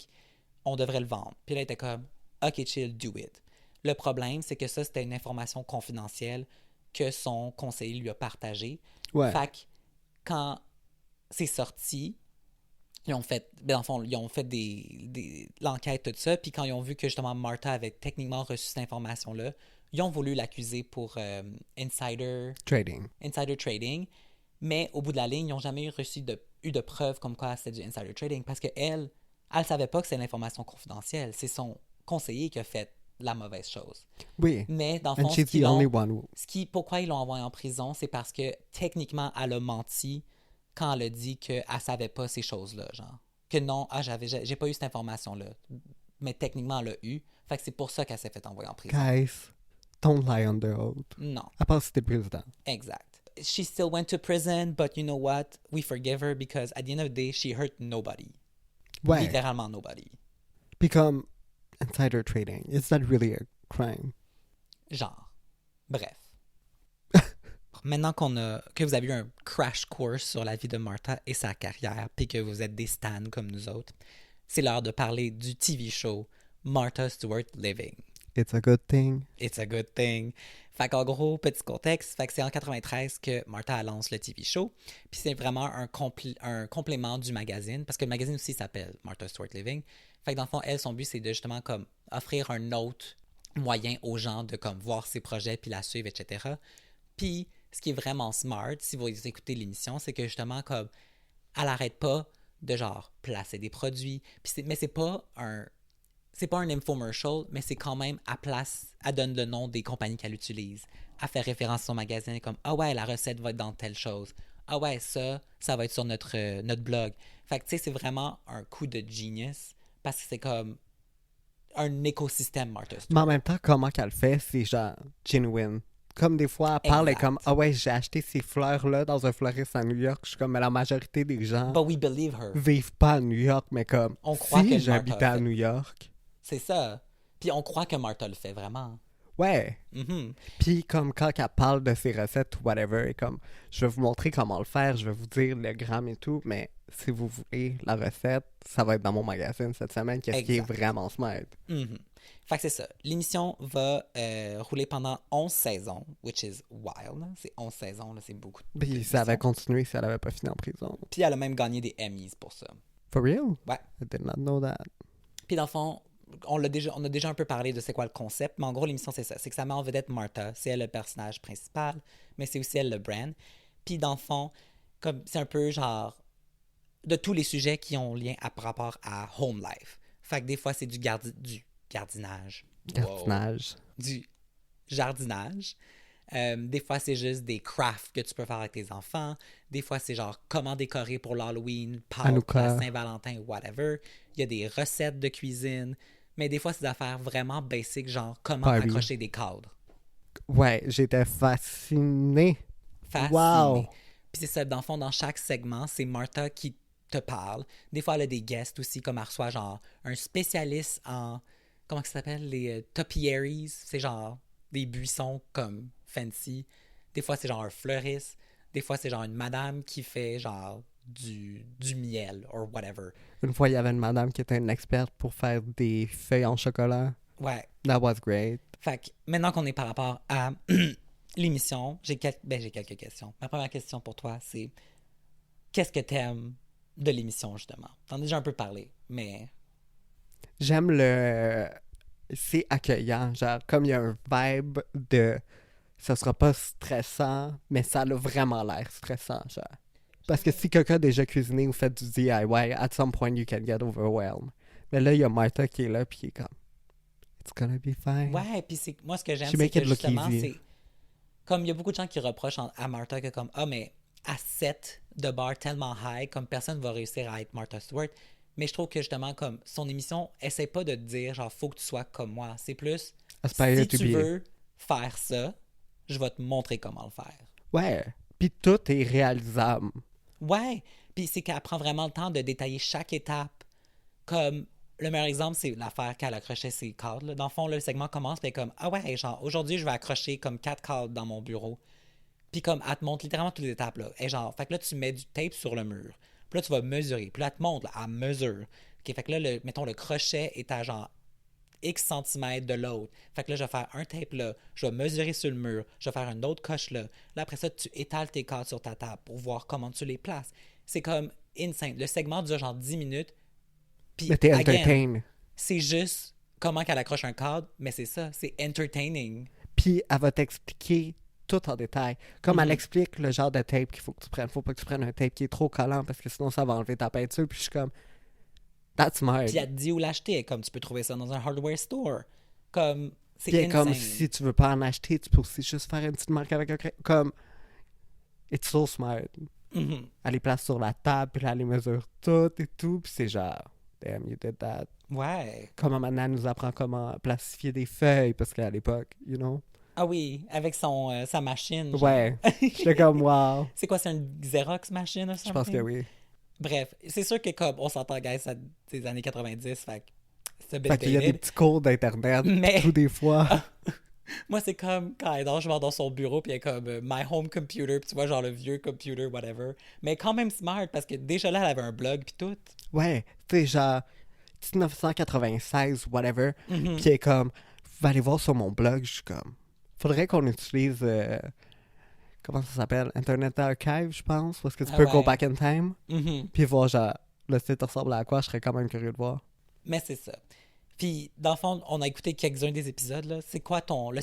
on devrait le vendre. Puis là, elle était comme, ok, chill, do it. Le problème, c'est que ça, c'était une information confidentielle que son conseiller lui a partagée. Ouais. Fait que quand c'est sorti, ils ont fait, ben, dans le fond, ils ont fait l'enquête, tout ça, puis quand ils ont vu que justement Martha avait techniquement reçu cette information-là, ils ont voulu l'accuser pour insider trading, mais au bout de la ligne, ils n'ont jamais eu de preuves comme quoi c'était du insider trading, parce qu'elle ne savait pas que c'est l'information confidentielle, c'est son conseiller qui a fait la mauvaise chose. Oui. Mais dans le And fond, she's the only one who... pourquoi ils l'ont envoyé en prison, c'est parce que techniquement, elle a menti quand elle a dit qu'elle savait pas ces choses-là, genre. Que non, j'ai pas eu cette information-là. Mais techniquement, elle l'a eu. Fait que c'est pour ça qu'elle s'est fait envoyer en prison. Guys, don't lie on their oath. Non, À part si t'es président. exact. She still went to prison, but you know what? We forgive her because at the end of the day, she hurt nobody. Ouais. Littéralement nobody. Puis comme insider trading, is that really a crime? Genre. Bref. Maintenant que vous avez eu un crash course sur la vie de Martha et sa carrière, puis que vous êtes des stans comme nous autres, c'est l'heure de parler du TV show Martha Stewart Living. It's a good thing. It's a good thing. Fait qu'en gros, petit contexte, fait que c'est en 93 que Martha lance le TV show, puis c'est vraiment un complément du magazine, parce que le magazine aussi s'appelle Martha Stewart Living. Fait que dans le fond, elle, son but, c'est de justement comme offrir un autre moyen aux gens de comme voir ses projets, puis la suivre, etc. Puis, ce qui est vraiment smart, si vous écoutez l'émission, c'est que justement, comme, elle arrête pas de genre placer des produits. Mais c'est pas un infomercial, mais c'est quand même, elle donne le nom des compagnies qu'elle utilise. Elle fait référence à son magazine comme, ah ouais, la recette va être dans telle chose. Ah ouais, ça va être sur notre blog. Fait que tu sais, c'est vraiment un coup de genius parce que c'est comme un écosystème, Martha Stewart. Mais en même temps, comment qu'elle fait, c'est genre genuine. Comme des fois, elle parle et Exact. comme, ah ouais, j'ai acheté ces fleurs-là dans un fleuriste à New York. Je suis comme, mais la majorité des gens But we believe her. vivent pas à New York, mais comme, On croit que si Martha j'habitais a à fait. New York. C'est ça. Puis on croit que Martha le fait vraiment. Ouais. Mhm. Puis comme quand elle parle de ses recettes ou whatever, et comme je vais vous montrer comment le faire, je vais vous dire le gramme et tout, mais si vous voulez la recette, ça va être dans mon magazine cette semaine, qu'est-ce qui est Exact. vraiment smart. Mhm. Fait que c'est ça. L'émission va rouler pendant 11 saisons, which is wild. Hein. C'est 11 saisons, là, c'est beaucoup Puis ça avait d'émissions. continué si elle avait pas fini en prison. Puis elle a même gagné des Emmys pour ça. For real? Ouais. I did not know that. Puis dans le fond, on a déjà un peu parlé de c'est quoi le concept, mais en gros, l'émission, c'est ça. C'est que ça met en vedette Martha. C'est elle le personnage principal, mais c'est aussi elle le brand. Puis dans le fond, comme c'est un peu genre de tous les sujets qui ont lien par rapport à home life. Fait que des fois, c'est du gardinage. Wow. Jardinage. Du jardinage. Des fois, c'est juste des crafts que tu peux faire avec tes enfants. Des fois, c'est genre comment décorer pour l'Halloween, Pâques, Hanukkah. la Saint-Valentin, whatever. Il y a des recettes de cuisine. Mais des fois, c'est des affaires vraiment basiques, genre comment Barbie. accrocher des cadres. Ouais, j'étais fasciné. Fasciné. Wow. Puis c'est ça, dans le fond, dans chaque segment, c'est Martha qui te parle. Des fois, elle a des guests aussi, comme elle reçoit genre un spécialiste en... Comment ça s'appelle? Les topiaries. C'est genre des buissons comme fancy. Des fois, c'est genre un fleuriste. Des fois, c'est genre une madame qui fait genre du miel or whatever. Une fois, il y avait une madame qui était une experte pour faire des feuilles en chocolat. Ouais. That was great. Fait que maintenant qu'on est par rapport à l'émission, j'ai quelques questions. Ma première question pour toi, c'est qu'est-ce que t'aimes de l'émission, justement? T'en as déjà un peu parlé, mais... J'aime le... C'est accueillant. Genre, comme il y a un vibe de... Ça sera pas stressant, mais ça a vraiment l'air stressant, genre. Parce que si quelqu'un a déjà cuisiné ou fait du DIY, at some point you can get overwhelmed. Mais là, il y a Martha qui est là, puis qui est comme... It's gonna be fine. Ouais, puis c'est moi, ce que j'aime, She c'est make que it look justement, easy. c'est... Comme il y a beaucoup de gens qui reprochent à Martha que comme, ah, mais à 7 de bar tellement high, comme personne va réussir à être Martha Stewart. Mais je trouve que justement, comme son émission, essaie pas de te dire, genre, faut que tu sois comme moi. C'est plus, Aspire si to tu be. veux faire ça, je vais te montrer comment le faire. Ouais. Puis tout est réalisable. Ouais, puis c'est qu'elle prend vraiment le temps de détailler chaque étape. Comme, le meilleur exemple, c'est l'affaire qu'elle accrochait ses cadres. Là. Dans le fond, là, le segment commence, puis comme, ah ouais, genre, aujourd'hui, je vais accrocher comme 4 cadres dans mon bureau. Puis comme, elle te montre littéralement toutes les étapes, là. Et genre, fait que là, tu mets du tape sur le mur. Puis là, tu vas mesurer. Puis là, elle te montre, là, elle mesure. OK, fait que là, mettons, le crochet est à genre X centimètres de l'autre. Fait que là, je vais faire un tape là, je vais mesurer sur le mur, je vais faire une autre coche là. Là, après ça, tu étales tes cadres sur ta table pour voir comment tu les places. C'est comme insane. Le segment dure genre 10 minutes. Puis, Mais t'es again, entertain. c'est juste comment qu'elle accroche un cadre, mais c'est ça, c'est entertaining. Puis elle va t'expliquer tout en détail. Comme elle Mhm. explique le genre de tape qu'il faut que tu prennes. Faut pas que tu prennes un tape qui est trop collant parce que sinon ça va enlever ta peinture. Puis je suis comme, that's smart. Puis elle te dit où l'acheter, comme tu peux trouver ça dans un hardware store. Comme, c'est Puis insane. comme si tu veux pas en acheter, tu peux aussi juste faire une petite marque avec un comme, it's so smart. Mhm. Elle les place sur la table, puis là, elle les mesure toutes et tout. Puis c'est genre, damn, you did that. Ouais. Comment maintenant elle nous apprend comment plastifier des feuilles parce qu'à l'époque, you know. Ah oui, avec sa machine. genre. Ouais. J'étais comme, wow. C'est quoi, c'est une Xerox machine ou Je pense que oui. Bref, c'est sûr que comme on s'entend, guys, c'est des années 90, fait que c'est a bit Fait qu'il y a des dated. petits cours d'internet, Mais- tout des fois. Moi, c'est comme quand elle dort, je vais dans son bureau, puis elle est comme My Home Computer, puis tu vois, genre le vieux computer, whatever. Mais quand même smart, parce que déjà là, elle avait un blog, puis tout. Ouais, tu sais, genre 1996, whatever. Mhm. Puis elle est comme, vous pouvez aller voir sur mon blog. Je suis comme, faudrait qu'on utilise, comment ça s'appelle? Internet Archive, je pense, parce que tu Ah peux go ouais. back in time. Mhm. Puis voir, genre, le site ressemble à quoi, je serais quand même curieux de voir. Mais c'est ça. Puis, dans le fond, on a écouté quelques-uns des épisodes, là. C'est quoi un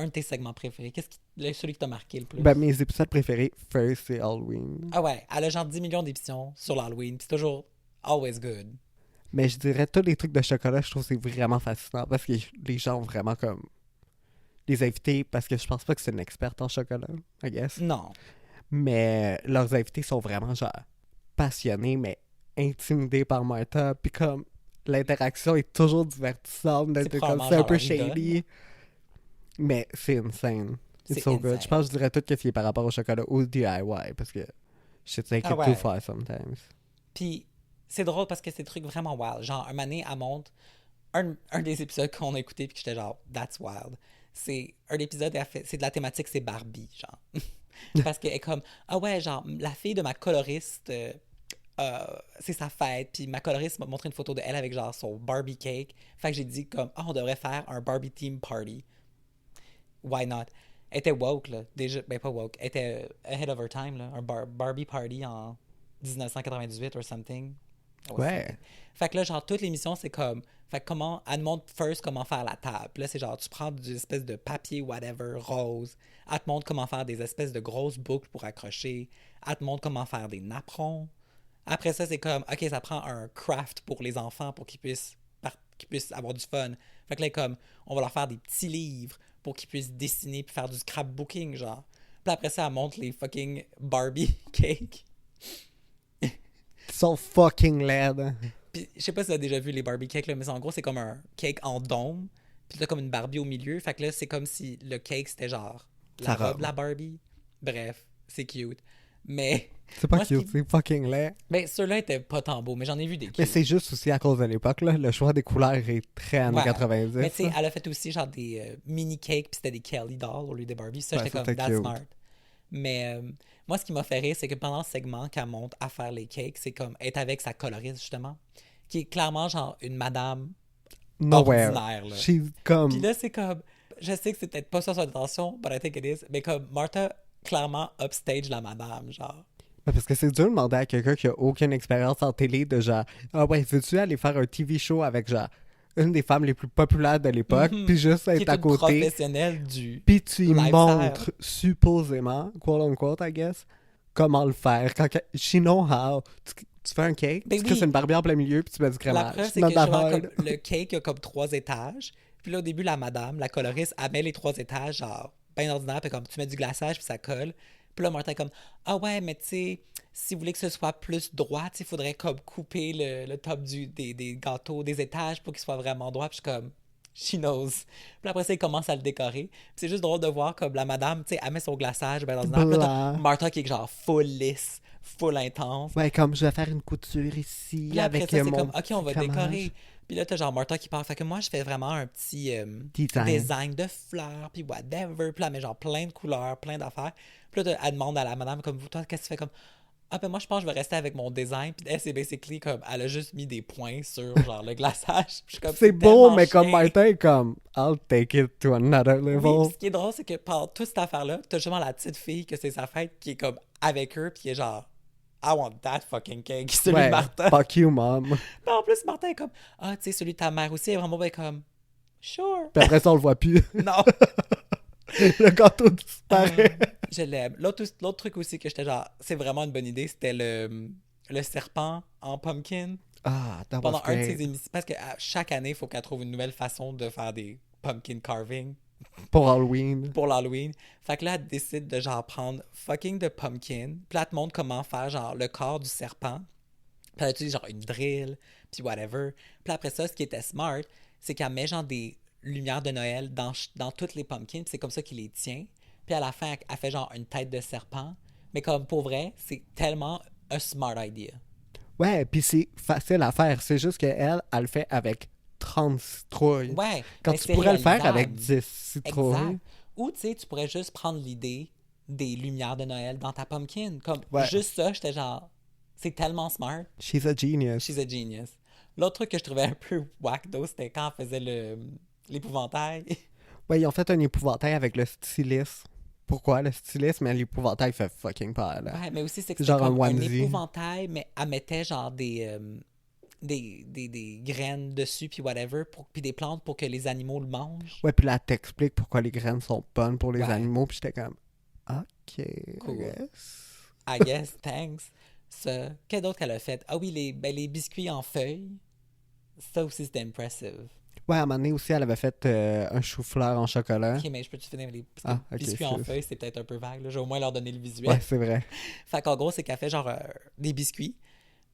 de tes segments préférés? Celui qui t'a marqué le plus? Ben, mes épisodes préférés, first, c'est Halloween. Ah ouais, elle a genre 10 millions d'émissions sur l'Halloween, puis c'est toujours always good. Mais je dirais, tous les trucs de chocolat, je trouve que c'est vraiment fascinant parce que les gens ont vraiment comme les invités, parce que je pense pas que c'est une experte en chocolat, I guess. Non. Mais leurs invités sont vraiment genre passionnés, mais intimidés par Martha. Puis comme l'interaction est toujours divertissante, C'est comme probablement c'est un genre peu leur idole. shady. Mais c'est insane. C'est It's so good. insane. Je pense que je dirais tout ce qui est par rapport au chocolat ou le DIY parce que shit take Ah it ouais. too far sometimes. Puis c'est drôle parce que c'est des trucs vraiment wild. Genre, un moment donné, elle montre un des épisodes qu'on a écouté puis que j'étais genre, that's wild. c'est un épisode, c'est de la thématique, c'est Barbie, genre. Parce qu'elle est comme, ah ouais, genre, la fille de ma coloriste, c'est sa fête, puis ma coloriste m'a montré une photo de elle avec genre son Barbie cake. Fait que j'ai dit comme, ah, on devrait faire un Barbie theme party. Why not? Elle était woke, là. Déjà, ben pas woke. Elle était ahead of her time, là. Un Barbie party en 1998 or something. Ouais. Fait que là, genre, toute l'émission, c'est comme. Fait que comment. Elle te montre first comment faire la table. Puis là, c'est genre, tu prends des espèces de papier, whatever, rose. Elle te montre comment faire des espèces de grosses boucles pour accrocher. Elle te montre comment faire des napperons. Après ça, c'est comme, OK, ça prend un craft pour les enfants pour qu'ils puissent avoir du fun. Fait que là, comme, on va leur faire des petits livres pour qu'ils puissent dessiner puis faire du scrapbooking, genre. Puis après ça, elle montre les fucking Barbie cakes. Ils sont fucking laides. Puis je sais pas si t'as déjà vu les Barbie cakes, là, mais en gros, c'est comme un cake en dôme. Puis t'as comme une Barbie au milieu. Fait que là, c'est comme si le cake, c'était genre la robe de la Barbie. Bref, c'est cute. Mais... C'est pas moi, cute, c'est fucking laid. Ben, ceux-là étaient pas tant beaux, mais j'en ai vu des cute. Mais c'est juste aussi à cause de l'époque, là. Le choix des couleurs est très années Ouais. 90. Mais tu sais, elle a fait aussi genre des mini cakes, puis c'était des Kelly dolls au lieu des Barbie. Ça, Ouais, j'étais comme, c'était that's cute. smart. Mais moi, ce qui m'a fait rire, c'est que pendant le segment qu'elle monte à faire les cakes, c'est comme être avec sa coloriste, justement, qui est clairement genre une madame Nowhere. ordinaire, là. She's comme... Puis là, c'est comme, je sais que c'est peut-être pas ça son intention, but I think it is, mais comme Martha, clairement, upstage la madame, genre. Parce que c'est dur de demander à quelqu'un qui a aucune expérience en télé de genre, ah ouais, veux-tu aller faire un TV show avec genre une des femmes les plus populaires de l'époque, puis juste Qui est être à une côté, professionnelle du puis tu y lifestyle. montres supposément, quote unquote, I guess, comment le faire. She know how. Tu fais un cake, Ben tu oui. casses une barbière en plein milieu, puis tu mets du La crémage. preuve, c'est Not que that genre, hard. comme, le cake a comme 3 étages. Puis là, au début, la madame, la coloriste, elle met les 3 étages, genre, bien ordinaire. Puis comme, tu mets du glaçage, puis ça colle. Puis là, Martha est comme, ah ouais, mais tu sais, si vous voulez que ce soit plus droit, il faudrait comme couper le top des gâteaux, des étages pour qu'il soit vraiment droit. Puis je suis comme, she knows. Puis après ça, il commence à le décorer. Puis c'est juste drôle de voir comme la madame, tu sais, elle met son glaçage, bien ordinaire. Puis là, t'as Blanc. Martha qui est genre full lisse, full intense. Ouais, comme je vais faire une couture ici Puis là, après avec ça, c'est mon comme, OK, on va crémage. décorer. Puis là, t'as genre Martha qui part. Fait que moi, je fais vraiment un petit design de fleurs, puis whatever. Puis là, elle met genre plein de couleurs, plein d'affaires. Puis là, elle demande à la madame, comme, toi, qu'est-ce que tu fais? Comme, ah, ben moi, je pense que je vais rester avec mon design. Puis elle, c'est basically comme, elle a juste mis des points sur genre le glaçage. Puis je suis comme, C'est beau, tellement mais comme chien. Martin est comme, I'll take it to another Oui, level. puis ce qui est drôle, c'est que pendant toute cette affaire-là, t'as justement la petite fille que c'est sa fête qui est comme avec eux, puis qui est genre, I want that fucking cake, celui Ouais, de Martha. fuck you, mom. Puis en plus, Martin est comme, ah, tu sais, celui de ta mère aussi est vraiment bien comme, sure. Puis après ça, on le voit plus. Non. Le gâteau disparaît. Je l'aime. L'autre truc aussi que j'étais genre, c'est vraiment une bonne idée, c'était le serpent en pumpkin. Ah, that was Pendant un de great. ses émissions. Parce que chaque année, il faut qu'elle trouve une nouvelle façon de faire des pumpkin carving Pour Halloween. pour l'Halloween. Fait que là, elle décide de genre prendre fucking de pumpkin. Puis là, elle te montre comment faire genre le corps du serpent. Puis elle utilise genre une drill, puis whatever. Puis après ça, ce qui était smart, c'est qu'elle met genre des lumières de Noël dans toutes les pumpkins, puis c'est comme ça qu'il les tient. Puis à la fin, elle fait genre une tête de serpent. Mais comme pour vrai, c'est tellement a smart idea. Ouais, puis c'est facile à faire. C'est juste qu'elle, elle le fait avec 30 citrouilles. Ouais. Quand mais tu c'est pourrais le faire avec réalisable. 10 citrouilles. Exact. Ou tu sais, tu pourrais juste prendre l'idée des lumières de Noël dans ta pumpkin. Comme Ouais. juste ça, j'étais genre, c'est tellement smart. She's a genius. She's a genius. L'autre truc que je trouvais un peu whack though, c'était quand elle faisait l'épouvantail. Ouais, ils ont fait un épouvantail avec le styliste. Pourquoi le styliste? Mais l'épouvantail fait fucking peur, là. Ouais, mais aussi c'est que Genre c'était comme un un onesie. épouvantail, mais elle mettait genre des graines dessus, puis whatever, puis des plantes pour que les animaux le mangent. Ouais, puis là, elle t'explique pourquoi les graines sont bonnes pour les Ouais. animaux. Puis j'étais comme, OK, Cool. yes. I guess, thanks. Ça. Qu'est-ce d'autre qu'elle a fait? Ah oui, les biscuits en feuilles. Ça aussi, c'était impressive. Ouais, à un moment donné aussi, elle avait fait un chou-fleur en chocolat. Ok, mais je peux-tu finir les Ah, ok, biscuits en excuse. feuilles, c'est peut-être un peu vague. Là. Je vais au moins leur donner le visuel. Ouais, c'est vrai. Fait qu'en gros, c'est qu'elle fait genre des biscuits.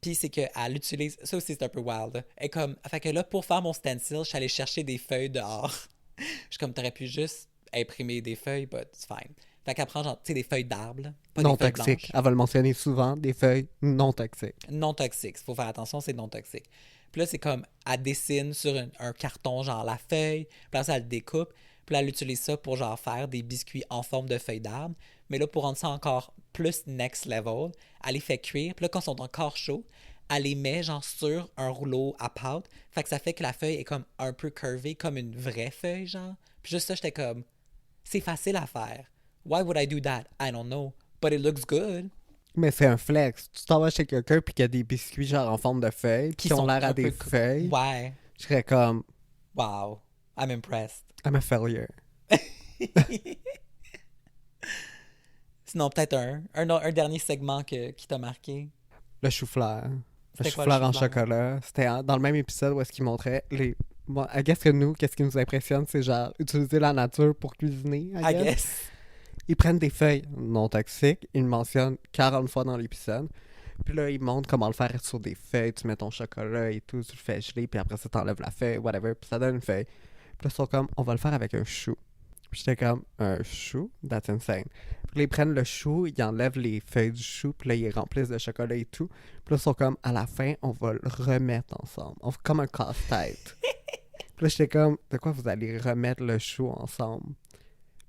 Puis c'est qu'elle utilise. Ça aussi, c'est un peu wild. Là. Et comme. Fait que là, pour faire mon stencil, je suis allée chercher des feuilles dehors. Je suis comme, t'aurais pu juste imprimer des feuilles, but it's fine. Fait qu'elle prend genre, tu sais, des feuilles d'arbre, là, pas Non des feuilles toxiques. blanches. Elle va le mentionner souvent, des feuilles non toxiques. Non toxiques. Faut faire attention, c'est non toxique. Puis là, c'est comme, elle dessine sur un carton, genre la feuille. Puis là, ça, elle le découpe. Puis Puis là, elle utilise ça pour genre faire des biscuits en forme de feuilles d'arbre. Mais là, pour rendre ça encore plus next level, elle les fait cuire. Puis là, quand ils sont encore chauds, elle les met genre sur un rouleau à pâte. Fait que ça fait que la feuille est comme un peu curvée, comme une vraie feuille, genre. Puis juste ça, j'étais comme, c'est facile à faire. Why would I do that? I don't know. But it looks good. Mais c'est un flex. Tu t'en vas chez quelqu'un puis qu'il y a des biscuits genre en forme de feuilles qui ont l'air à des feuilles. Ouais. Je serais comme, Wow. I'm impressed. I'm a failure. Sinon, peut-être un dernier segment qui t'a marqué. Le chou-fleur. Le C'était quoi, chou-fleur le en chou-fleur? chocolat. C'était dans le même épisode où est-ce qu'il montrait les... Bon, I guess que nous, qu'est-ce qui nous impressionne, c'est genre utiliser la nature pour cuisiner, I guess. Ils prennent des feuilles non toxiques, ils le mentionnent 40 fois dans l'épisode. Puis là, ils montrent comment le faire sur des feuilles. Tu mets ton chocolat et tout, tu le fais geler, puis après ça, t'enlèves la feuille, whatever, puis ça donne une feuille. Puis là, ils sont comme, on va le faire avec un chou. Puis j'étais comme, un chou? That's insane. Puis là, ils prennent le chou, ils enlèvent les feuilles du chou, puis là, ils remplissent de chocolat et tout. Puis là, ils sont comme, à la fin, on va le remettre ensemble. On fait comme un casse-tête. Puis là, j'étais comme, de quoi vous allez remettre le chou ensemble?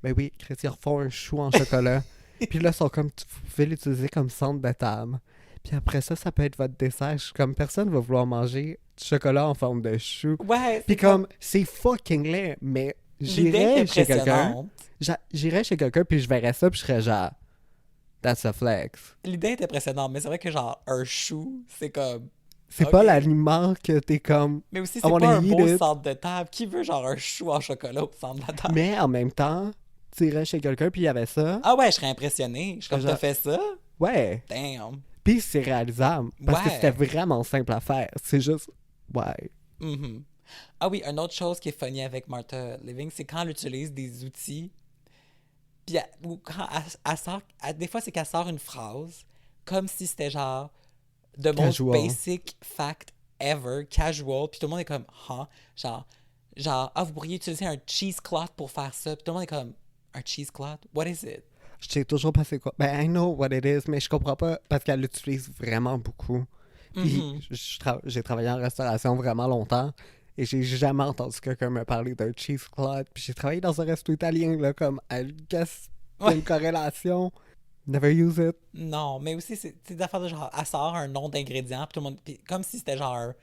Ben oui, Chris, ils refont un chou en chocolat. Puis là, ils sont comme, vous pouvez l'utiliser comme centre de table. Puis après ça, ça peut être votre dessert. Je suis comme, personne va vouloir manger du chocolat en forme de chou. Ouais. Puis comme, c'est fucking laid, mais L'idée j'irais est chez quelqu'un. impressionnante. J'irais chez quelqu'un, puis je verrais ça, puis je serais genre, that's a flex. L'idée est impressionnante, mais c'est vrai que genre, un chou, c'est comme... C'est Ok. pas l'aliment que t'es comme. Mais aussi, I c'est wanna pas un eat beau it. centre de table. Qui veut genre un chou en chocolat au centre de la table? Mais en même temps, tu irais chez quelqu'un, puis il y avait ça. Ah ouais, je serais impressionné. Je suis comme, Genre- t'as fait ça? Ouais. Damn. Puis c'est réalisable. Parce que Ouais. c'était vraiment simple à faire. C'est juste. Ouais. Mhm. Ah oui, une autre chose qui est funny avec Martha Living, c'est quand elle utilise des outils, puis ou quand elle sort, des fois c'est qu'elle sort une phrase, comme si c'était genre the most Casual. basic fact ever, casual, puis tout le monde est comme, huh? Genre, ah, vous pourriez utiliser un cheesecloth pour faire ça, puis tout le monde est comme, un cheesecloth? What is it? Je sais toujours pas c'est quoi. Ben, I know what it is, mais je comprends pas parce qu'elle l'utilise vraiment beaucoup. Puis Mhm. j'ai travaillé en restauration vraiment longtemps et j'ai jamais entendu quelqu'un me parler d'un cheesecloth. Puis j'ai travaillé dans un resto italien, là, comme, I guess, il y a Ouais. une corrélation. Never use it. Non, mais aussi, c'est des affaires de genre, elle sort un nom d'ingrédient, puis tout le monde, puis comme si c'était genre un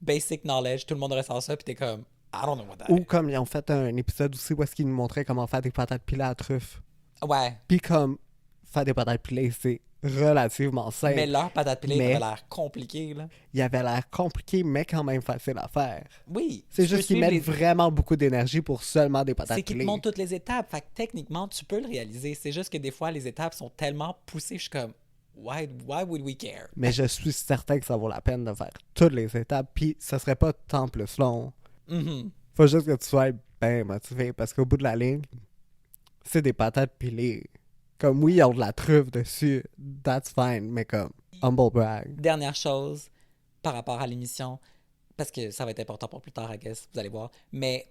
basic knowledge, tout le monde ressort ça, puis t'es comme, I don't know what that Ou is. comme ils ont fait un épisode aussi où est-ce qu'ils nous montraient comment faire des patates pilées à truffe. Ouais, Puis comme faire des patates pilées, c'est relativement simple. mais leur patate pilée Mais- avait l'air compliqué, là. Il avait l'air compliqué, mais quand même facile à faire. Oui. C'est tu peux juste qu'ils suivre mettent les- vraiment beaucoup d'énergie pour seulement des patates C'est qu'ils te pilées. montrent toutes les étapes, fait que techniquement, tu peux le réaliser. C'est juste que des fois, les étapes sont tellement poussées, je suis comme, why would we care? Mais je suis certain que ça vaut la peine de faire toutes les étapes, puis ça serait pas tant plus long. Mhm. Faut juste que tu sois bien motivé, parce qu'au bout de la ligne, c'est des patates pilées. Comme oui, ils ont de la truffe dessus, that's fine, mais comme, humble brag. Dernière chose par rapport à l'émission, parce que ça va être important pour plus tard, I guess, vous allez voir, mais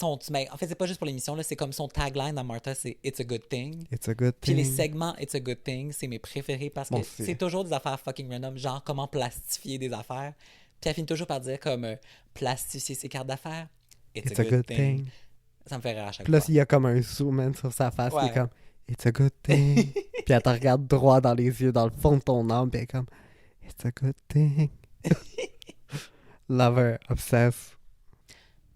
en fait, c'est pas juste pour l'émission, là, c'est comme son tagline à Martha, c'est It's a good thing. It's a good Puis thing. les segments It's a good thing, c'est mes préférés parce que Moi aussi. c'est toujours des affaires fucking random, genre comment plastifier des affaires. Puis elle finit toujours par dire comme plastifier ses cartes d'affaires. It's a good thing. Ça me fait rire à chaque Puis là, fois. il y a comme un zoom in sur sa face, qui Ouais. est comme, it's a good thing. Puis elle te regarde droit dans les yeux, dans le fond de ton âme, puis elle est comme, it's a good thing. Lover, obsessed.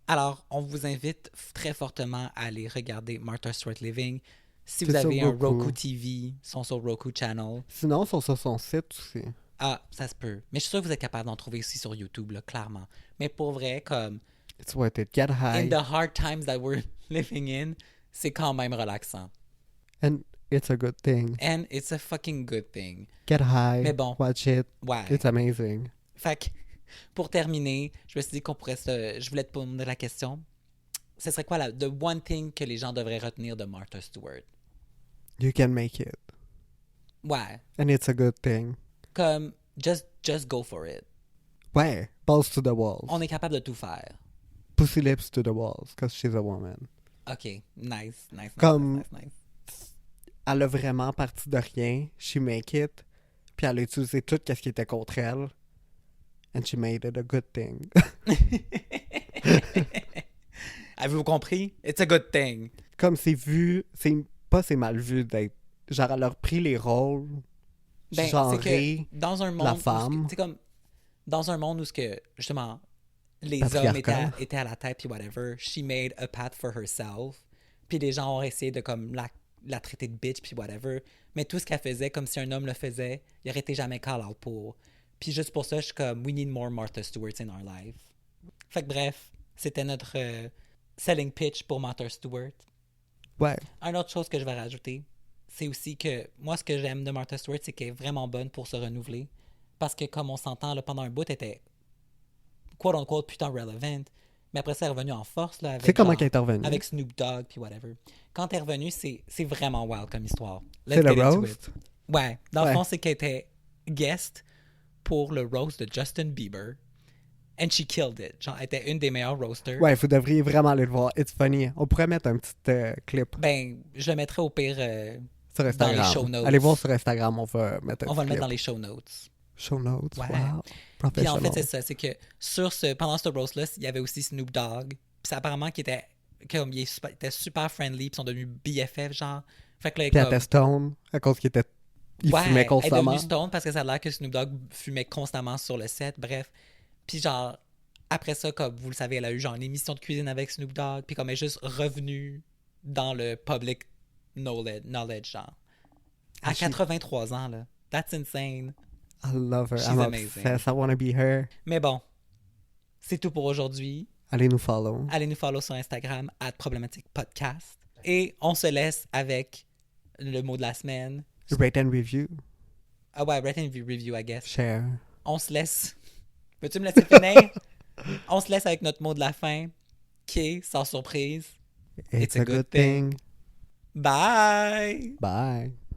Alors, on vous invite très fortement à aller regarder Martha Stewart Living. Si C'est vous sur avez un Roku. Roku TV, ils sont sur Roku Channel. Sinon, ils sont sur son site aussi. Ah, ça se peut. Mais je suis sûr que vous êtes capable d'en trouver aussi sur YouTube, là, clairement. Mais pour vrai, comme It's worth it. Get in high. the hard times that we're living in, c'est quand même relaxant. And it's a good thing. And it's a fucking good thing. Get high. Mais bon. Watch it. Ouais. It's amazing. Fait que, pour terminer, je me suis dit qu'on pourrait je voulais te poser la question. Ce serait quoi the one thing que les gens devraient retenir de Martha Stewart? You can make it. Ouais. And it's a good thing. Comme, just go for it. Ouais. Balls to the walls. On est capable de tout faire. Pussy lips to the walls, because she's a woman. OK. Nice. Comme- Nice. Elle a vraiment parti de rien. She make it. Puis elle a utilisé tout ce qui était contre elle. And she made it a good thing. Avez-vous compris? It's a good thing. Comme c'est mal vu d'être... Genre, elle leur pris les rôles Ben, genrés c'est que dans un monde la où femme. c'est comme dans un monde où ce que justement les hommes étaient à la tête puis whatever, she made a path for herself. Puis les gens ont essayé de comme la traiter de bitch puis whatever, mais tout ce qu'elle faisait comme si un homme le faisait, il aurait été jamais call out pour. Puis juste pour ça, je suis comme we need more Martha Stewarts in our life. Fait que bref, c'était notre selling pitch pour Martha Stewart. Ouais. Une autre chose que je vais rajouter, c'est aussi que moi, ce que j'aime de Martha Stewart, c'est qu'elle est vraiment bonne pour se renouveler. Parce que, comme on s'entend, là, pendant un bout, elle était quote-unquote putain relevant. Mais après ça, elle est revenue en force. Là, avec C'est comment qu'elle est revenue? Avec Snoop Dogg, puis whatever. Quand elle est revenue, c'est vraiment wild comme histoire. C'est le roast? Ouais. Dans le fond, c'est qu'elle était guest pour le roast de Justin Bieber. And she killed it. Genre, elle était une des meilleures roasters. Ouais, vous devriez vraiment aller le voir. It's funny. On pourrait mettre un petit clip. Ben, je le mettrai au pire sur Instagram. dans les show notes. Allez voir sur Instagram, on va mettre un On va le clip. mettre dans les show notes. Show notes, ouais. Wow. Puis en fait, c'est ça. C'est que pendant ce roast-là, il y avait aussi Snoop Dogg. Puis c'est apparemment qu'il était, comme, il était super friendly. Puis ils sont devenus BFF, genre. Fait que là, puis elle était stone, à cause qu'il fumait constamment. Elle est devenue stone parce que ça a l'air que Snoop Dogg fumait constamment sur le set. Bref. Puis genre, après ça, comme vous le savez, elle a eu genre une émission de cuisine avec Snoop Dogg. Puis comme elle est juste revenue dans le public knowledge, genre. À 83 ans, là. That's insane. I love her. She's I'm amazing. obsessed. I wanna be her. Mais bon, c'est tout pour aujourd'hui. Allez nous follow. Allez nous follow sur Instagram, @problématiquepodcast. Et on se laisse avec le mot de la semaine. Rate and review. Ah ouais, rate and review, I guess. Share. On se laisse. Peux-tu me laisser finir? On se laisse avec notre mot de la fin, qui est, sans surprise, It's a good thing. Bye! Bye.